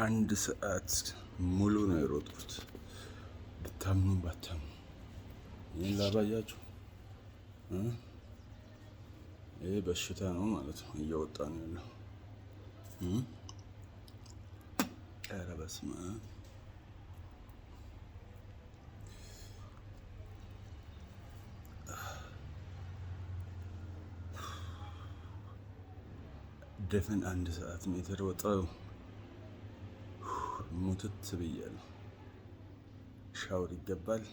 አንድ ሰዓት ሙሉ ነው የሮጥኩት። ብታምኑ ባታምኑ ይህን ላባያችሁ። ይህ በሽታ ነው ማለት ነው፣ እየወጣ ነው ያለው። ኧረ በስመ አብ። ድፍን አንድ ሰዓት ሜትር ወጣው። ሙትት ብያለሁ። ሻወር ይገባል።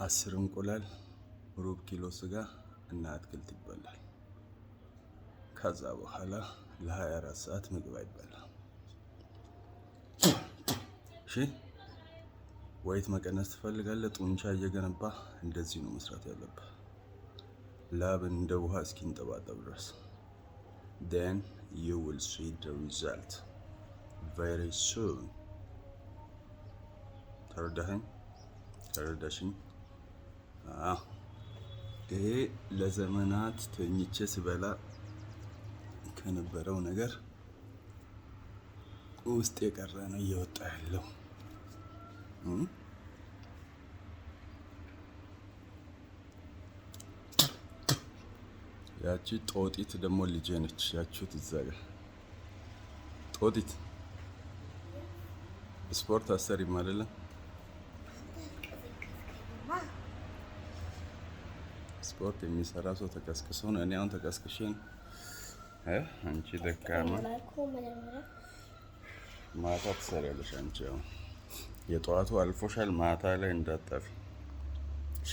10 እንቁላል፣ ሩብ ኪሎ ስጋ እና አትክልት ይበላል። ከዛ በኋላ ለ24 ሰዓት ምግብ አይበላም። እሺ፣ ወይት መቀነስ ትፈልጋለህ? ጡንቻ እየገነባ እንደዚህ ነው መስራት ያለብህ። ላብን እንደ ውሃ እስኪንጠባጠብ ድረስ then you will see the result very soon። ተረዳኸኝ? ተረዳሽኝ? ይሄ ለዘመናት ተኝቼ ስበላ ከነበረው ነገር ውስጥ የቀረ ነው እየወጣ ያለው። ያቺ ጦጢት ደግሞ ልጄ ነች። ያቺው ትዘጋ ጦጢት ስፖርት አሰሪም አይደለም። ስፖርት የሚሰራ ሰው ተቀስቅሶ ነው። እኔ አሁን ተቀስቅሼ ነው። አንቺ ደካማ ማታ ትሰሪያለሽ። አንቺ አሁን የጠዋቱ አልፎሻል። ማታ ላይ እንዳጠፊ እሺ።